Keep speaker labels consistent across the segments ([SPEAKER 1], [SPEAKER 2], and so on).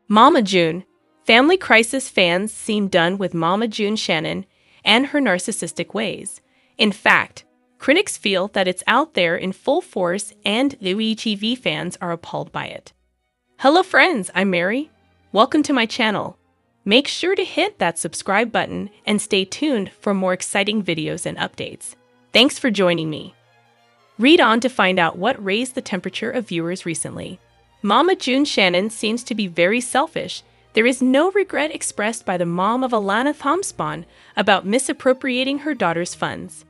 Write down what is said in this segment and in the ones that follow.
[SPEAKER 1] Mama June. Family crisis fans seem done with Mama June Shannon and her narcissistic ways. In fact, critics feel that it's out there in full force and TV fans are appalled by it. Hello friends, I'm Mary. Welcome to my channel. Make sure to hit that subscribe button and stay tuned for more exciting videos and updates. Thanks for joining me. Read on to find out what raised the temperature of viewers recently. Mama June Shannon seems to be very selfish. There is no regret expressed by the mom of Alana Thompson about misappropriating her daughter's funds.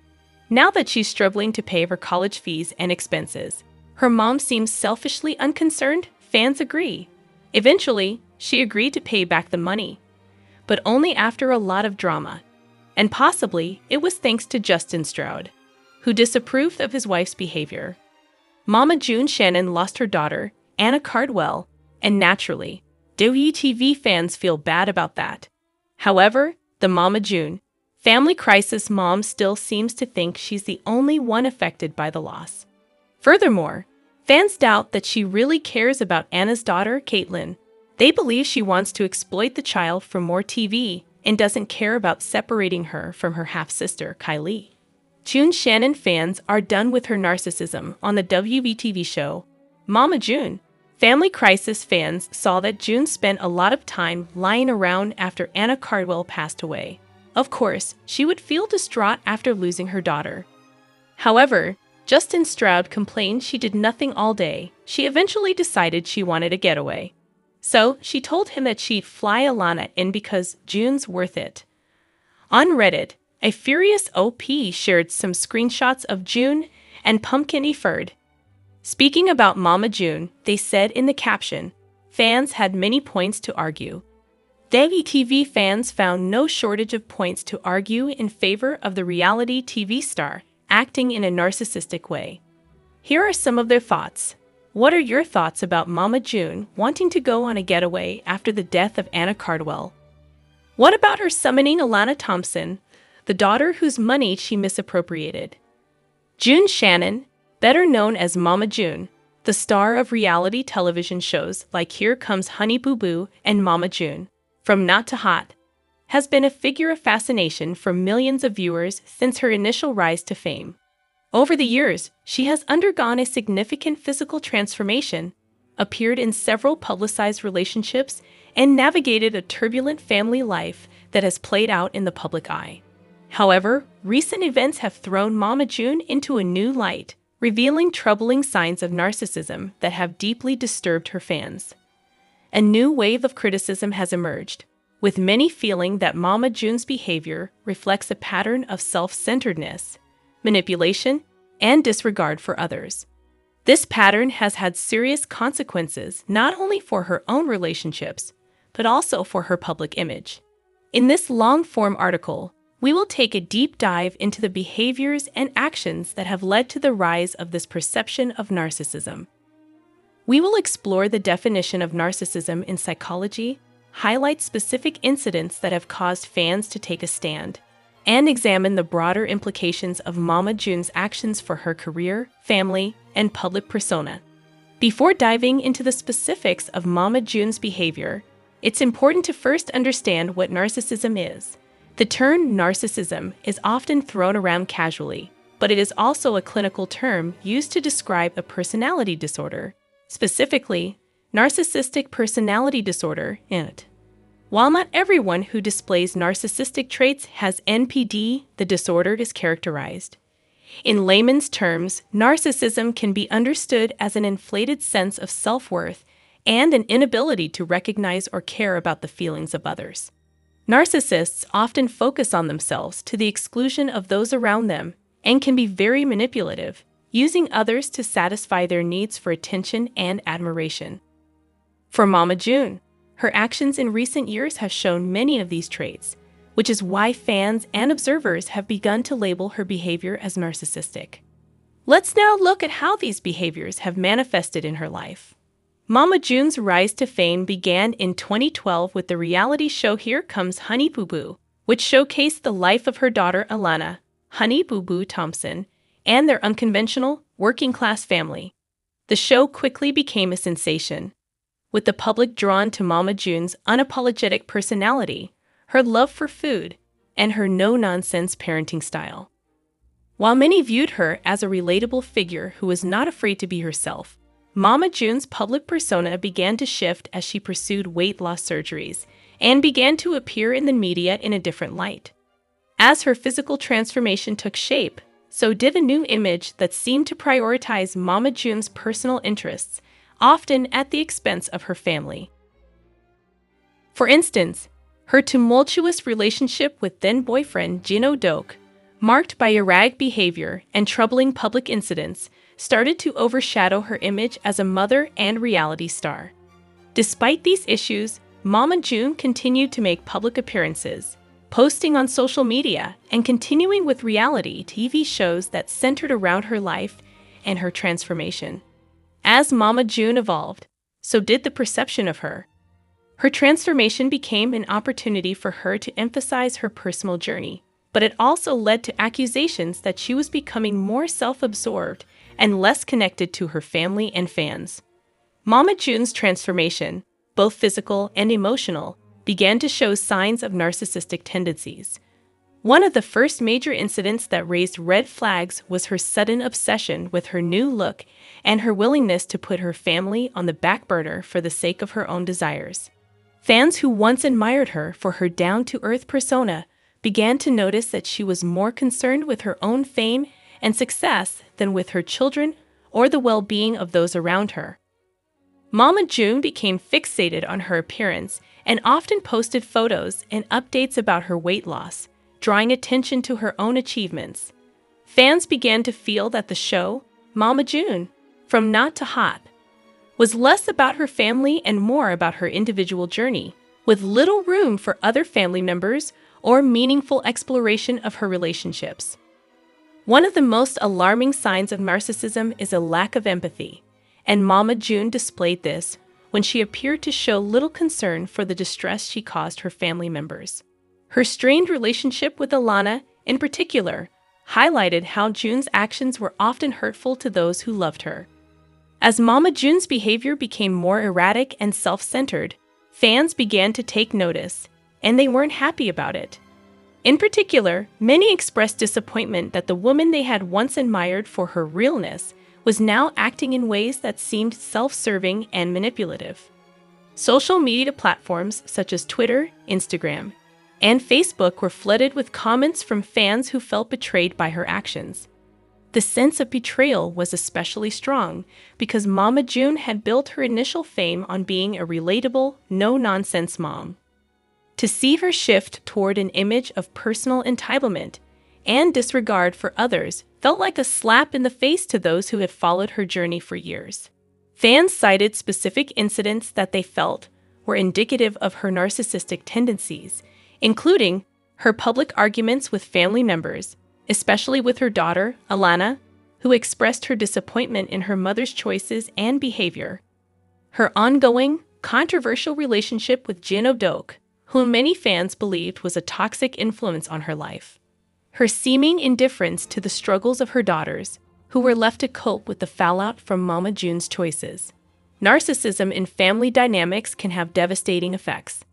[SPEAKER 1] Now that she's struggling to pay her college fees and expenses, her mom seems selfishly unconcerned. Fans agree. Eventually, she agreed to pay back the money, but only after a lot of drama. And possibly, it was thanks to Justin Stroud, who disapproved of his wife's behavior. Mama June Shannon lost her daughter, Anna Cardwell, and naturally, WTV fans feel bad about that. However, the Mama June family crisis mom still seems to think she's the only one affected by the loss. Furthermore, fans doubt that she really cares about Anna's daughter, Caitlin. They believe she wants to exploit the child for more TV and doesn't care about separating her from her half-sister, Kylie. June Shannon fans are done with her narcissism on the WBTV show, Mama June. Family crisis fans saw that June spent a lot of time lying around after Anna Cardwell passed away. Of course, she would feel distraught after losing her daughter. However, Justin Stroud complained she did nothing all day. She eventually decided she wanted a getaway. So, she told him that she'd fly Alana in because June's worth it. On Reddit, a furious OP shared some screenshots of June and Pumpkin Efird. Speaking about Mama June, they said in the caption, fans had many points to argue. WTV fans found no shortage of points to argue in favor of the reality TV star acting in a narcissistic way. Here are some of their thoughts. What are your thoughts about Mama June wanting to go on a getaway after the death of Anna Cardwell? What about her summoning Alana Thompson, the daughter whose money she misappropriated? June Shannon, better known as Mama June, the star of reality television shows like Here Comes Honey Boo Boo and Mama June, From Not to Hot, has been a figure of fascination for millions of viewers since her initial rise to fame. Over the years, she has undergone a significant physical transformation, appeared in several publicized relationships, and navigated a turbulent family life that has played out in the public eye. However, recent events have thrown Mama June into a new light, revealing troubling signs of narcissism that have deeply disturbed her fans. A new wave of criticism has emerged, with many feeling that Mama June's behavior reflects a pattern of self-centeredness, manipulation, and disregard for others. This pattern has had serious consequences not only for her own relationships, but also for her public image. In this long-form article, we will take a deep dive into the behaviors and actions that have led to the rise of this perception of narcissism. We will explore the definition of narcissism in psychology, highlight specific incidents that have caused fans to take a stand, and examine the broader implications of Mama June's actions for her career, family, and public persona. Before diving into the specifics of Mama June's behavior, it's important to first understand what narcissism is. The term narcissism is often thrown around casually, but it is also a clinical term used to describe a personality disorder, specifically, narcissistic personality disorder, NPD. While not everyone who displays narcissistic traits has NPD, the disorder is characterized. In layman's terms, narcissism can be understood as an inflated sense of self-worth and an inability to recognize or care about the feelings of others. Narcissists often focus on themselves to the exclusion of those around them and can be very manipulative, using others to satisfy their needs for attention and admiration. For Mama June, her actions in recent years have shown many of these traits, which is why fans and observers have begun to label her behavior as narcissistic. Let's now look at how these behaviors have manifested in her life. Mama June's rise to fame began in 2012 with the reality show Here Comes Honey Boo Boo, which showcased the life of her daughter Alana, Honey Boo Boo Thompson, and their unconventional, working-class family. The show quickly became a sensation. with the public drawn to Mama June's unapologetic personality, her love for food, and her no-nonsense parenting style. While many viewed her as a relatable figure who was not afraid to be herself, Mama June's public persona began to shift as she pursued weight loss surgeries and began to appear in the media in a different light. As her physical transformation took shape, so did a new image that seemed to prioritize Mama June's personal interests, often at the expense of her family. For instance, her tumultuous relationship with then-boyfriend Jin Doke, marked by erratic behavior and troubling public incidents, started to overshadow her image as a mother and reality star. Despite these issues, Mama June continued to make public appearances, posting on social media and continuing with reality TV shows that centered around her life and her transformation. As Mama June evolved, so did the perception of her. Her transformation became an opportunity for her to emphasize her personal journey, but it also led to accusations that she was becoming more self-absorbed and less connected to her family and fans. Mama June's transformation, both physical and emotional, began to show signs of narcissistic tendencies. One of the first major incidents that raised red flags was her sudden obsession with her new look and her willingness to put her family on the back burner for the sake of her own desires. Fans who once admired her for her down-to-earth persona began to notice that she was more concerned with her own fame and success than with her children or the well-being of those around her. Mama June became fixated on her appearance and often posted photos and updates about her weight loss, drawing attention to her own achievements. Fans began to feel that the show, Mama June, From Not to Hot, was less about her family and more about her individual journey, with little room for other family members or meaningful exploration of her relationships. One of the most alarming signs of narcissism is a lack of empathy, and Mama June displayed this when she appeared to show little concern for the distress she caused her family members. Her strained relationship with Alana, in particular, highlighted how June's actions were often hurtful to those who loved her. As Mama June's behavior became more erratic and self-centered, fans began to take notice, and they weren't happy about it. In particular, many expressed disappointment that the woman they had once admired for her realness was now acting in ways that seemed self-serving and manipulative. Social media platforms such as Twitter, Instagram, and Facebook were flooded with comments from fans who felt betrayed by her actions. The sense of betrayal was especially strong because Mama June had built her initial fame on being a relatable, no-nonsense mom. To see her shift toward an image of personal entitlement and disregard for others felt like a slap in the face to those who had followed her journey for years. Fans cited specific incidents that they felt were indicative of her narcissistic tendencies, including her public arguments with family members, especially with her daughter, Alana, who expressed her disappointment in her mother's choices and behavior, her ongoing, controversial relationship with Jin Doke, whom many fans believed was a toxic influence on her life, her seeming indifference to the struggles of her daughters, who were left to cope with the fallout from Mama June's choices. Narcissism in family dynamics can have devastating effects.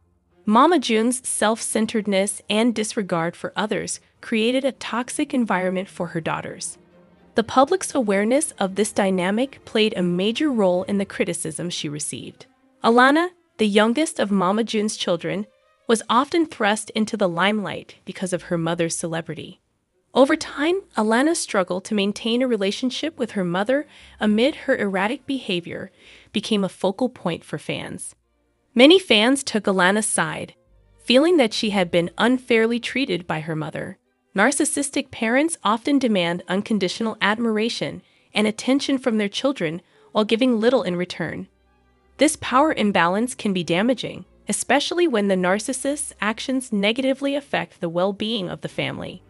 [SPEAKER 1] Mama June's self-centeredness and disregard for others created a toxic environment for her daughters. The public's awareness of this dynamic played a major role in the criticism she received. Alana, the youngest of Mama June's children, was often thrust into the limelight because of her mother's celebrity. Over time, Alana's struggle to maintain a relationship with her mother amid her erratic behavior became a focal point for fans. Many fans took Alana's side, feeling that she had been unfairly treated by her mother. Narcissistic parents often demand unconditional admiration and attention from their children while giving little in return. This power imbalance can be damaging, especially when the narcissist's actions negatively affect the well-being of the family.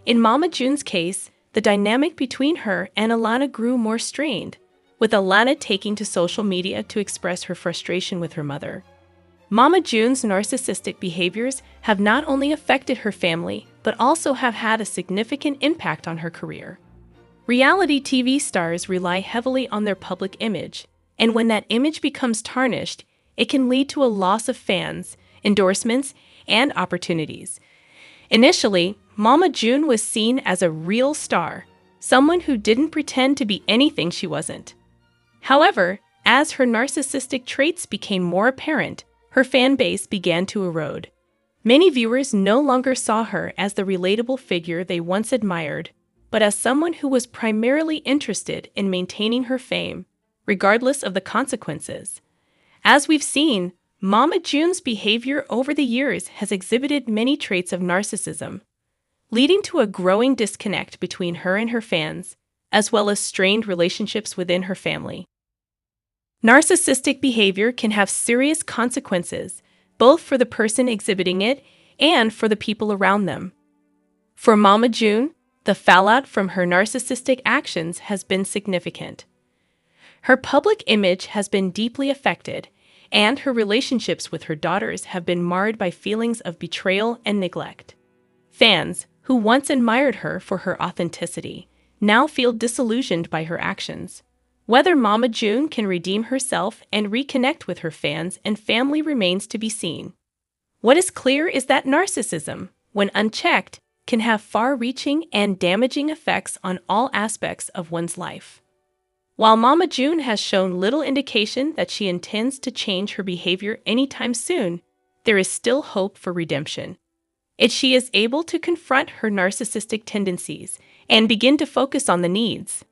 [SPEAKER 1] In Mama June's case, the dynamic between her and Alana grew more strained, with Alana taking to social media to express her frustration with her mother. Mama June's narcissistic behaviors have not only affected her family, but also have had a significant impact on her career. Reality TV stars rely heavily on their public image, and when that image becomes tarnished, it can lead to a loss of fans, endorsements, and opportunities. Initially, Mama June was seen as a real star, someone who didn't pretend to be anything she wasn't. However, as her narcissistic traits became more apparent, her fan base began to erode. Many viewers no longer saw her as the relatable figure they once admired, but as someone who was primarily interested in maintaining her fame, regardless of the consequences. As we've seen, Mama June's behavior over the years has exhibited many traits of narcissism, leading to a growing disconnect between her and her fans, as well as strained relationships within her family. Narcissistic behavior can have serious consequences, both for the person exhibiting it and for the people around them. For Mama June, the fallout from her narcissistic actions has been significant. Her public image has been deeply affected, and her relationships with her daughters have been marred by feelings of betrayal and neglect. Fans, who once admired her for her authenticity, now feel disillusioned by her actions. Whether Mama June can redeem herself and reconnect with her fans and family remains to be seen. What is clear is that narcissism, when unchecked, can have far-reaching and damaging effects on all aspects of one's life. While Mama June has shown little indication that she intends to change her behavior anytime soon, there is still hope for redemption. If she is able to confront her narcissistic tendencies and begin to focus on the needs.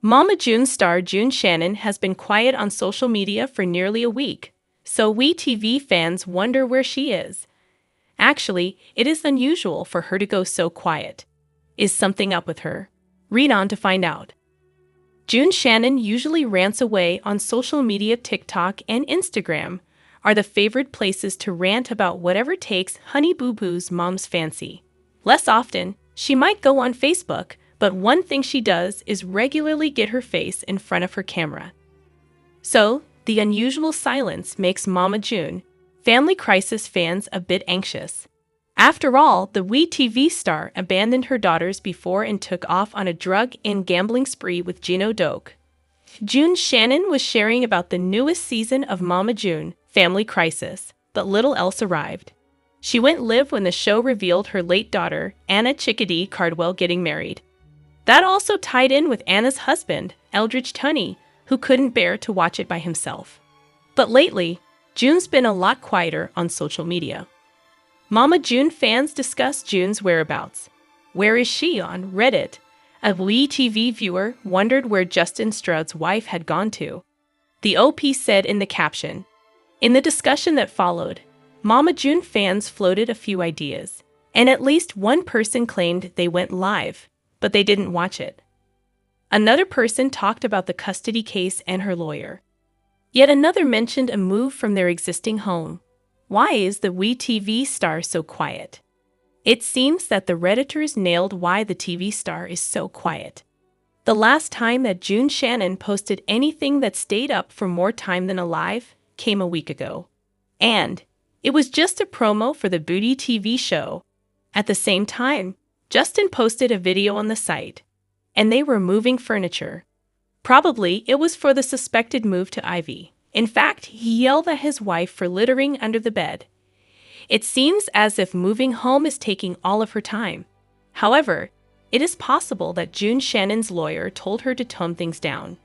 [SPEAKER 1] Mama June star June Shannon has been quiet on social media for nearly a week, so we TV fans wonder where she is. Actually, it is unusual for her to go so quiet. Is something up with her? Read on to find out. June Shannon usually rants away on social media. TikTok and Instagram are the favorite places to rant about whatever takes Honey Boo Boo's mom's fancy. Less often, she might go on Facebook, but one thing she does is regularly get her face in front of her camera. So, the unusual silence makes Mama June, Family Crisis fans a bit anxious. After all, the WeTV star abandoned her daughters before and took off on a drug and gambling spree with Gino Doke. June Shannon was sharing about the newest season of Mama June, Family Crisis, but little else arrived. She went live when the show revealed her late daughter, Anna Chickadee Cardwell, getting married. That also tied in with Anna's husband, Eldridge Tunney, who couldn't bear to watch it by himself. But lately, June's been a lot quieter on social media. Mama June fans discuss June's whereabouts. Where is she on Reddit? A WeTV viewer wondered where Justin Stroud's wife had gone to. The OP said in the caption. In the discussion that followed, Mama June fans floated a few ideas, and at least one person claimed they went live, but they didn't watch it. Another person talked about the custody case and her lawyer. Yet another mentioned a move from their existing home. Why is the WeTV star so quiet? It seems that the Redditors nailed why the TV star is so quiet. The last time that June Shannon posted anything that stayed up for more time than alive came a week ago. And it was just a promo for the Booty TV show. At the same time, Justin posted a video on the site, and they were moving furniture. Probably it was for the suspected move to Ivy. In fact, he yelled at his wife for littering under the bed. It seems as if moving home is taking all of her time. However, it is possible that June Shannon's lawyer told her to tone things down.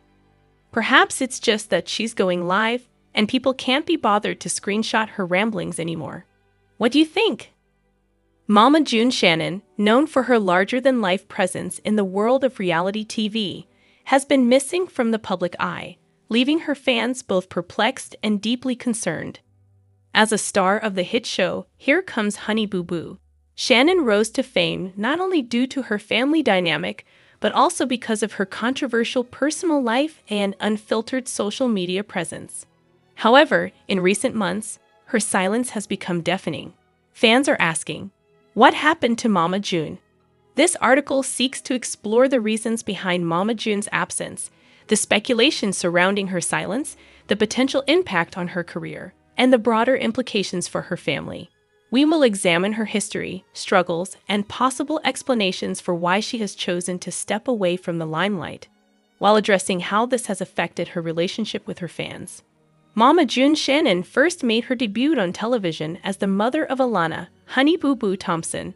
[SPEAKER 1] Perhaps it's just that she's going live, and people can't be bothered to screenshot her ramblings anymore. What do you think? Mama June Shannon, known for her larger-than-life presence in the world of reality TV, has been missing from the public eye, leaving her fans both perplexed and deeply concerned. As a star of the hit show Here Comes Honey Boo Boo, Shannon rose to fame not only due to her family dynamic, but also because of her controversial personal life and unfiltered social media presence. However, in recent months, her silence has become deafening. Fans are asking, what happened to Mama June? This article seeks to explore the reasons behind Mama June's absence, the speculation surrounding her silence, the potential impact on her career, and the broader implications for her family. We will examine her history, struggles, and possible explanations for why she has chosen to step away from the limelight, while addressing how this has affected her relationship with her fans. Mama June Shannon first made her debut on television as the mother of Alana, Honey Boo Boo Thompson,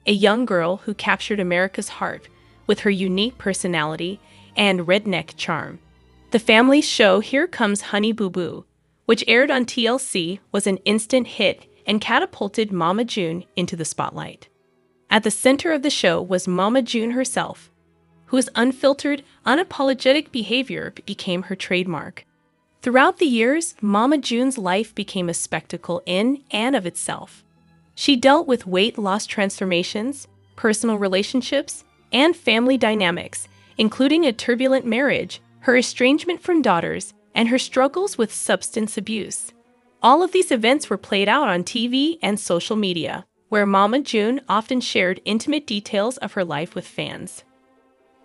[SPEAKER 1] a young girl who captured America's heart with her unique personality and redneck charm. The family's show Here Comes Honey Boo Boo, which aired on TLC, was an instant hit and catapulted Mama June into the spotlight. At the center of the show was Mama June herself, whose unfiltered, unapologetic behavior became her trademark. Throughout the years, Mama June's life became a spectacle in and of itself. She dealt with weight loss transformations, personal relationships, and family dynamics, including a turbulent marriage, her estrangement from daughters, and her struggles with substance abuse. All of these events were played out on TV and social media, where Mama June often shared intimate details of her life with fans.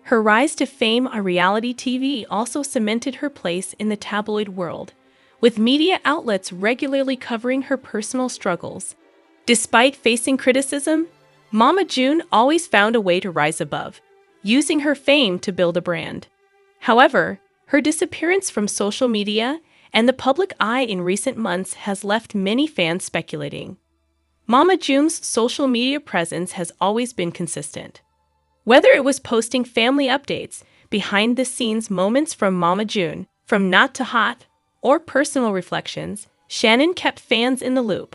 [SPEAKER 1] Her rise to fame on reality TV also cemented her place in the tabloid world, with media outlets regularly covering her personal struggles. Despite facing criticism, Mama June always found a way to rise above, using her fame to build a brand. However, her disappearance from social media and the public eye in recent months has left many fans speculating. Mama June's social media presence has always been consistent. Whether it was posting family updates, behind-the-scenes moments from Mama June, from not to hot, or personal reflections, Shannon kept fans in the loop.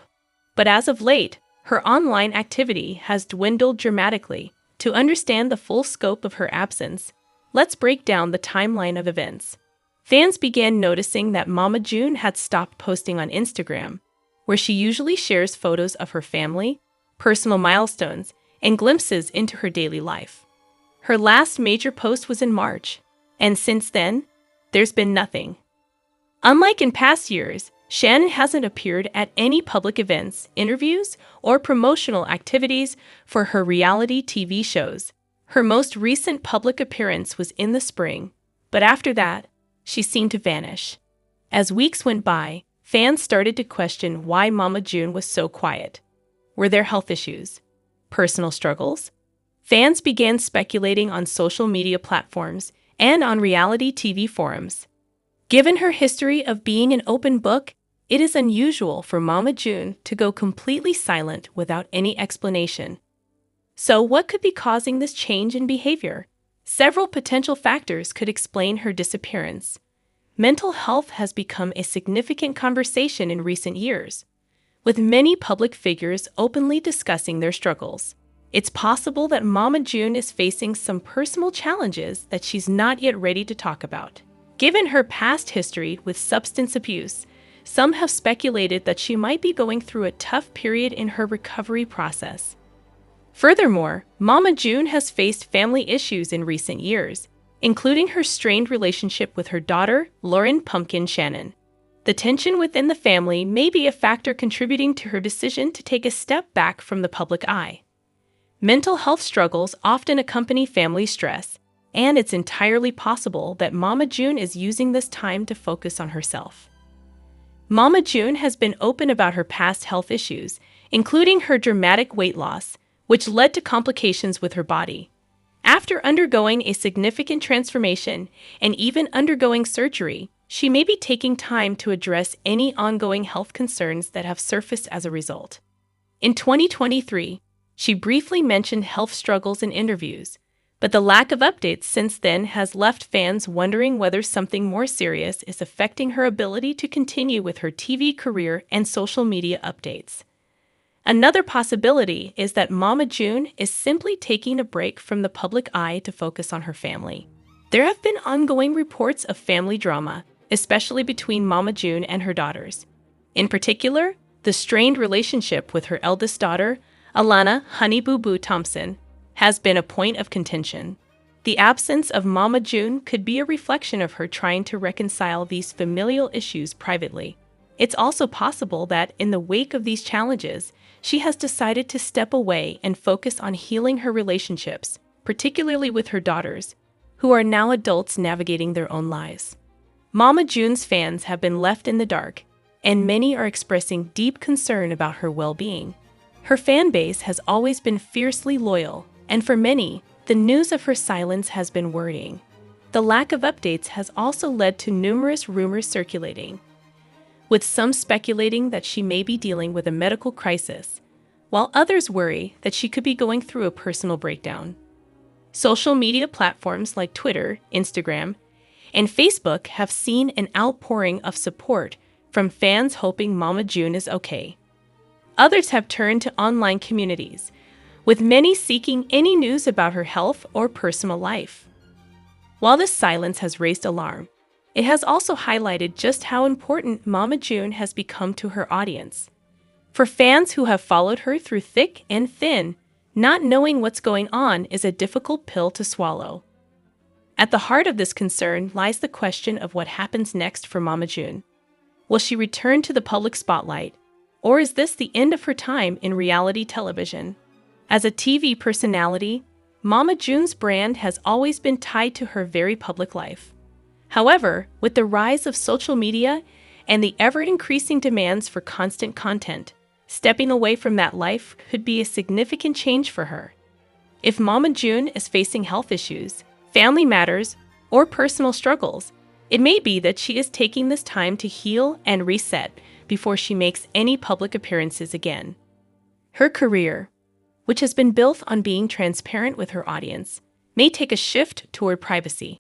[SPEAKER 1] But as of late, her online activity has dwindled dramatically. To understand the full scope of her absence, let's break down the timeline of events. Fans began noticing that Mama June had stopped posting on Instagram, where she usually shares photos of her family, personal milestones, and glimpses into her daily life. Her last major post was in March, and since then, there's been nothing. Unlike in past years, Shannon hasn't appeared at any public events, interviews, or promotional activities for her reality TV shows. Her most recent public appearance was in the spring, but after that, she seemed to vanish. As weeks went by, fans started to question why Mama June was so quiet. Were there health issues? Personal struggles? Fans began speculating on social media platforms and on reality TV forums. Given her history of being an open book, it is unusual for Mama June to go completely silent without any explanation. So what could be causing this change in behavior? Several potential factors could explain her disappearance. Mental health has become a significant conversation in recent years, with many public figures openly discussing their struggles. It's possible that Mama June is facing some personal challenges that she's not yet ready to talk about. Given her past history with substance abuse, some have speculated that she might be going through a tough period in her recovery process. Furthermore, Mama June has faced family issues in recent years, including her strained relationship with her daughter, Lauren "Pumpkin" Shannon. The tension within the family may be a factor contributing to her decision to take a step back from the public eye. Mental health struggles often accompany family stress, and it's entirely possible that Mama June is using this time to focus on herself. Mama June has been open about her past health issues, including her dramatic weight loss, which led to complications with her body. After undergoing a significant transformation and even undergoing surgery, she may be taking time to address any ongoing health concerns that have surfaced as a result. In 2023, she briefly mentioned health struggles in interviews, but the lack of updates since then has left fans wondering whether something more serious is affecting her ability to continue with her TV career and social media updates. Another possibility is that Mama June is simply taking a break from the public eye to focus on her family. There have been ongoing reports of family drama, especially between Mama June and her daughters. In particular, the strained relationship with her eldest daughter, Alana "Honey Boo Boo" Thompson, has been a point of contention. The absence of Mama June could be a reflection of her trying to reconcile these familial issues privately. It's also possible that, in the wake of these challenges, she has decided to step away and focus on healing her relationships, particularly with her daughters, who are now adults navigating their own lives. Mama June's fans have been left in the dark, and many are expressing deep concern about her well-being. Her fan base has always been fiercely loyal, and for many, the news of her silence has been worrying. The lack of updates has also led to numerous rumors circulating. with some speculating that she may be dealing with a medical crisis, while others worry that she could be going through a personal breakdown. Social media platforms like Twitter, Instagram, and Facebook have seen an outpouring of support from fans hoping Mama June is okay. Others have turned to online communities, with many seeking any news about her health or personal life. While this silence has raised alarm, it has also highlighted just how important Mama June has become to her audience. For fans who have followed her through thick and thin, not knowing what's going on is a difficult pill to swallow. At the heart of this concern lies the question of what happens next for Mama June. Will she return to the public spotlight, or is this the end of her time in reality television? As a TV personality, Mama June's brand has always been tied to her very public life. However, with the rise of social media and the ever-increasing demands for constant content, stepping away from that life could be a significant change for her. If Mama June is facing health issues, family matters, or personal struggles, it may be that she is taking this time to heal and reset before she makes any public appearances again. Her career, which has been built on being transparent with her audience, may take a shift toward privacy.